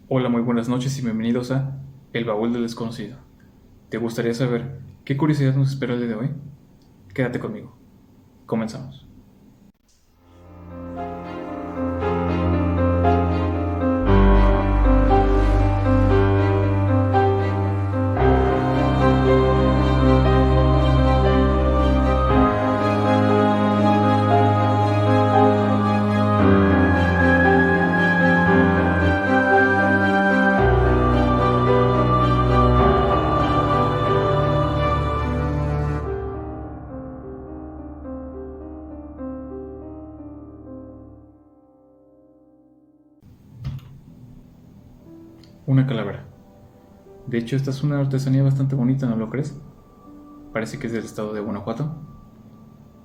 Hola, muy buenas noches y bienvenidos a El Baúl del Desconocido. ¿Te gustaría saber qué curiosidad nos espera el día de hoy? Quédate conmigo. Comenzamos. Una calavera. De hecho, esta es una artesanía bastante bonita, ¿no lo crees? Parece que es del estado de Guanajuato.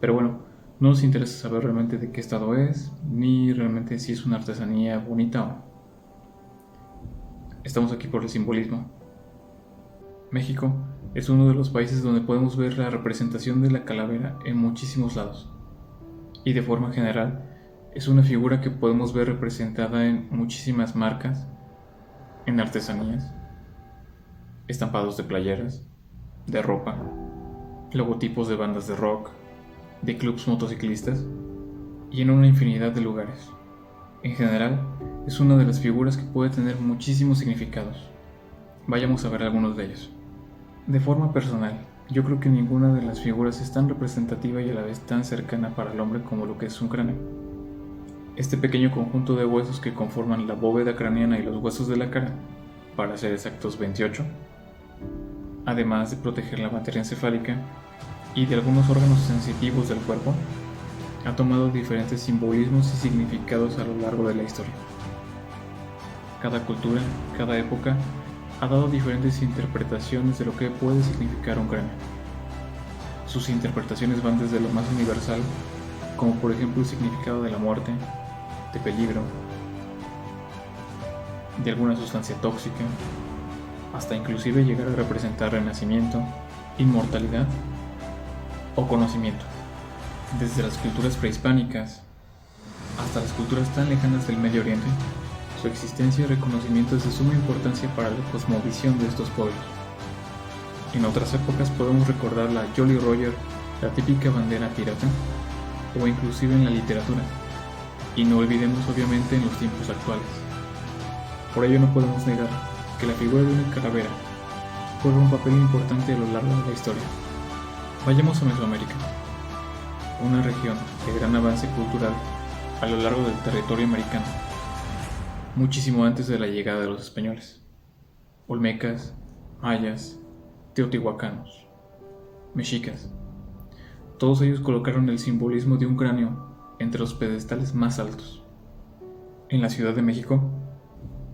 Pero bueno, no nos interesa saber realmente de qué estado es, ni realmente si es una artesanía bonita o no. Estamos aquí por el simbolismo. México es uno de los países donde podemos ver la representación de la calavera en muchísimos lados. Y de forma general, es una figura que podemos ver representada en muchísimas marcas, en artesanías, estampados de playeras, de ropa, logotipos de bandas de rock, de clubs motociclistas y en una infinidad de lugares. En general, es una de las figuras que puede tener muchísimos significados. Vayamos a ver algunos de ellos. De forma personal, yo creo que ninguna de las figuras es tan representativa y a la vez tan cercana para el hombre como lo que es un cráneo. Este pequeño conjunto de huesos que conforman la bóveda craneana y los huesos de la cara, para ser exactos 28, además de proteger la materia encefálica y de algunos órganos sensitivos del cuerpo, ha tomado diferentes simbolismos y significados a lo largo de la historia. Cada cultura, cada época, ha dado diferentes interpretaciones de lo que puede significar un cráneo. Sus interpretaciones van desde lo más universal, como por ejemplo el significado de la muerte, de peligro, de alguna sustancia tóxica, hasta inclusive llegar a representar renacimiento, inmortalidad o conocimiento. Desde las culturas prehispánicas hasta las culturas tan lejanas del Medio Oriente, su existencia y reconocimiento es de suma importancia para la cosmovisión de estos pueblos. En otras épocas podemos recordar la Jolly Roger, la típica bandera pirata, o inclusive en la literatura, y no olvidemos obviamente en los tiempos actuales. Por ello no podemos negar que la figura de una calavera juega un papel importante a lo largo de la historia. Vayamos a Mesoamérica, una región de gran avance cultural a lo largo del territorio americano, muchísimo antes de la llegada de los españoles. Olmecas, mayas, teotihuacanos, mexicas, todos ellos colocaron el simbolismo de un cráneo entre los pedestales más altos. En la Ciudad de México,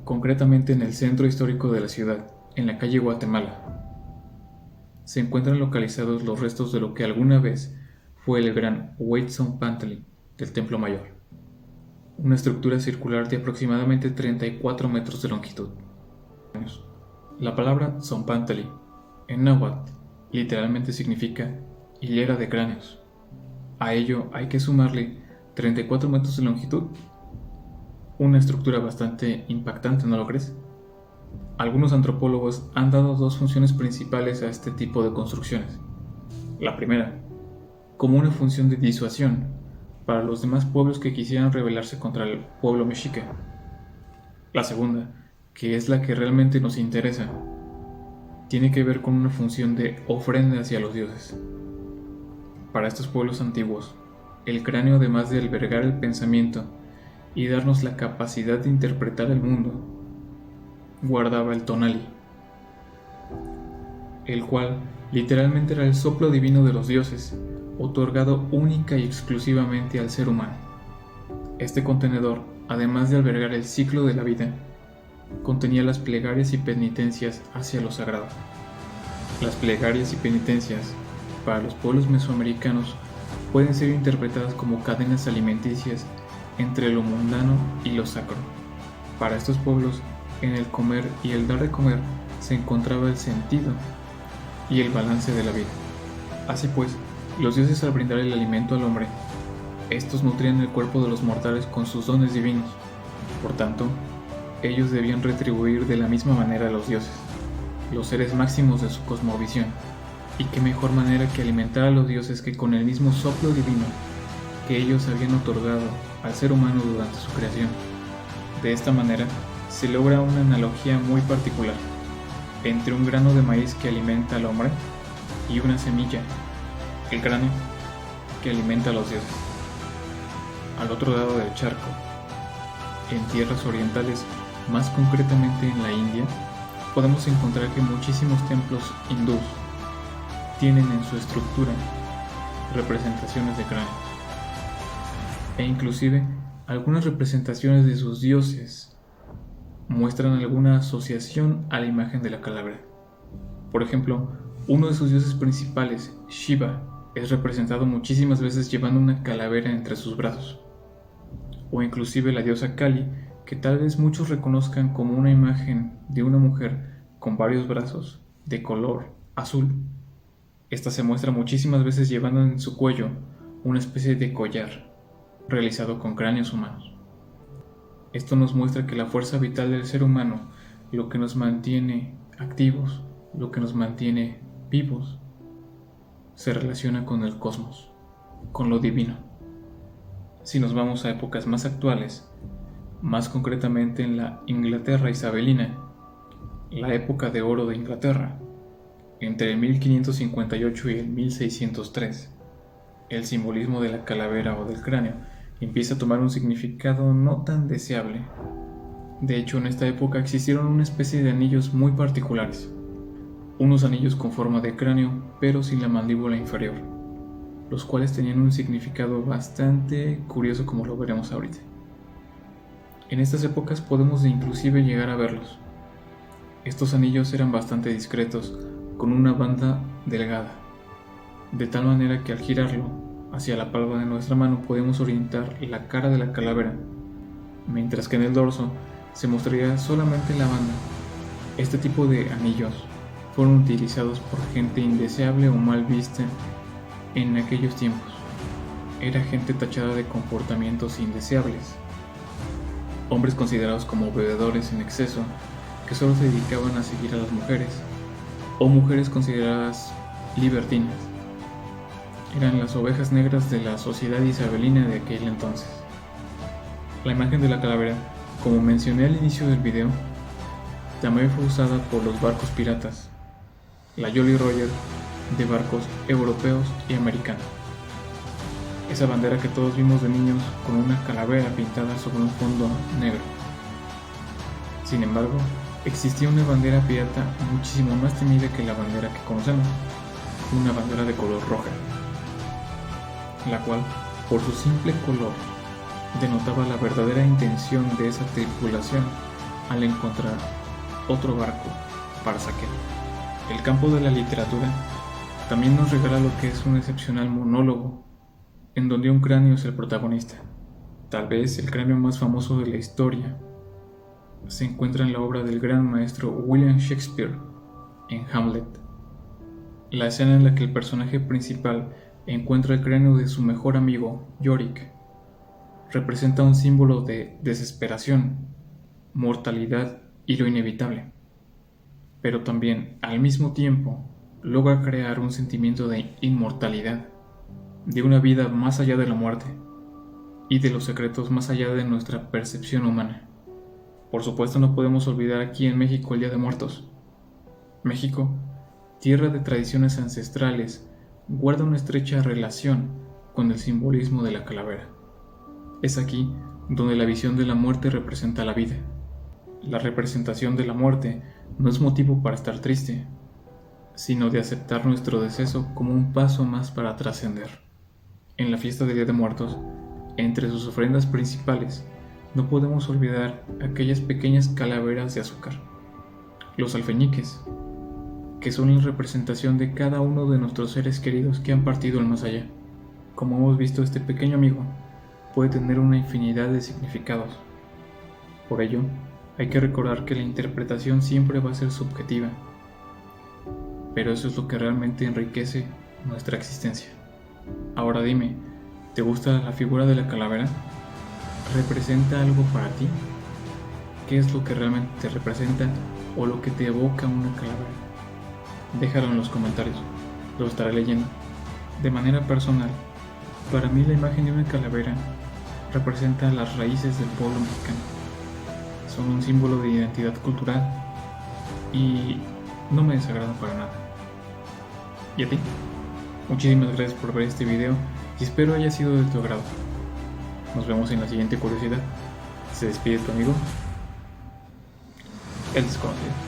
concretamente en el centro histórico de la ciudad, en la calle Guatemala, se encuentran localizados los restos de lo que alguna vez fue el gran Huitzilopochtli del Templo Mayor, una estructura circular de aproximadamente 34 metros de longitud. La palabra Zompantli en náhuatl literalmente significa hilera de cráneos. A ello hay que sumarle 34 metros de longitud, una estructura bastante impactante, ¿no lo crees? Algunos antropólogos han dado dos funciones principales a este tipo de construcciones. La primera, como una función de disuasión para los demás pueblos que quisieran rebelarse contra el pueblo mexica. La segunda, que es la que realmente nos interesa, tiene que ver con una función de ofrenda hacia los dioses. Para estos pueblos antiguos, el cráneo, además de albergar el pensamiento y darnos la capacidad de interpretar el mundo, guardaba el tonali, el cual literalmente era el soplo divino de los dioses, otorgado única y exclusivamente al ser humano. Este contenedor, además de albergar el ciclo de la vida, contenía las plegarias y penitencias hacia lo sagrado. Las plegarias y penitencias, para los pueblos mesoamericanos, pueden ser interpretadas como cadenas alimenticias entre lo mundano y lo sacro. Para estos pueblos, en el comer y el dar de comer se encontraba el sentido y el balance de la vida. Así pues, los dioses, al brindar el alimento al hombre, estos nutrían el cuerpo de los mortales con sus dones divinos. Por tanto, ellos debían retribuir de la misma manera a los dioses, los seres máximos de su cosmovisión, y qué mejor manera que alimentar a los dioses que con el mismo soplo divino que ellos habían otorgado al ser humano durante su creación. De esta manera se logra una analogía muy particular entre un grano de maíz que alimenta al hombre y una semilla, el grano, que alimenta a los dioses. Al otro lado del charco, en tierras orientales, más concretamente en la India, podemos encontrar que muchísimos templos hindús tienen en su estructura representaciones de cráneos, e inclusive algunas representaciones de sus dioses muestran alguna asociación a la imagen de la calavera. Por ejemplo, uno de sus dioses principales, Shiva, es representado muchísimas veces llevando una calavera entre sus brazos, o inclusive la diosa Kali, que tal vez muchos reconozcan como una imagen de una mujer con varios brazos de color azul. Esta se muestra muchísimas veces llevando en su cuello una especie de collar realizado con cráneos humanos. Esto nos muestra que la fuerza vital del ser humano, lo que nos mantiene activos, lo que nos mantiene vivos, se relaciona con el cosmos, con lo divino. Si nos vamos a épocas más actuales, más concretamente en la Inglaterra isabelina, la época de oro de Inglaterra, entre el 1558 y el 1603, el simbolismo de la calavera o del cráneo empieza a tomar un significado no tan deseable. De hecho, en esta época existieron una especie de anillos muy particulares, unos anillos con forma de cráneo pero sin la mandíbula inferior, los cuales tenían un significado bastante curioso, como lo veremos ahorita. En estas épocas podemos inclusive llegar a verlos. Estos anillos eran bastante discretos, con una banda delgada, de tal manera que al girarlo hacia la palma de nuestra mano podemos orientar la cara de la calavera, mientras que en el dorso se mostraría solamente la banda. Este tipo de anillos fueron utilizados por gente indeseable o mal vista en aquellos tiempos. Era gente tachada de comportamientos indeseables, hombres considerados como bebedores en exceso que solo se dedicaban a seguir a las mujeres, o mujeres consideradas libertinas. Eran las ovejas negras de la sociedad isabelina de aquel entonces. La imagen de la calavera, como mencioné al inicio del video, también fue usada por los barcos piratas, la Jolly Roger, de barcos europeos y americanos. Esa bandera que todos vimos de niños con una calavera pintada sobre un fondo negro. Sin embargo, existía una bandera pirata muchísimo más temida que la bandera que conocemos, una bandera de color roja, la cual, por su simple color, denotaba la verdadera intención de esa tripulación al encontrar otro barco para saquear. El campo de la literatura también nos regala lo que es un excepcional monólogo, en donde un cráneo es el protagonista. Tal vez el cráneo más famoso de la historia se encuentra en la obra del gran maestro William Shakespeare, en Hamlet. La escena en la que el personaje principal encuentra el cráneo de su mejor amigo, Yorick, representa un símbolo de desesperación, mortalidad y lo inevitable, pero también, al mismo tiempo, logra crear un sentimiento de inmortalidad, de una vida más allá de la muerte y de los secretos más allá de nuestra percepción humana. Por supuesto, no podemos olvidar aquí en México el Día de Muertos. México, tierra de tradiciones ancestrales, guarda una estrecha relación con el simbolismo de la calavera. Es aquí donde la visión de la muerte representa la vida. La representación de la muerte no es motivo para estar triste, sino de aceptar nuestro deceso como un paso más para trascender. En la fiesta del Día de Muertos, entre sus ofrendas principales, no podemos olvidar aquellas pequeñas calaveras de azúcar, los alfeñiques, que son la representación de cada uno de nuestros seres queridos que han partido al más allá. Como hemos visto, este pequeño amigo puede tener una infinidad de significados. Por ello, hay que recordar que la interpretación siempre va a ser subjetiva, pero eso es lo que realmente enriquece nuestra existencia. Ahora dime, ¿te gusta la figura de la calavera? ¿Representa algo para ti? qué es lo que realmente te representa o lo que te evoca una calavera. Déjalo en los comentarios, lo estaré leyendo. De manera personal, para mí la imagen de una calavera representa las raíces del pueblo mexicano. Son un símbolo de identidad cultural y no me desagradan para nada. ¿Y a ti? Muchísimas gracias por ver este video y espero haya sido de tu agrado. Nos vemos en la siguiente curiosidad. Se despide tu amigo, el desconocido.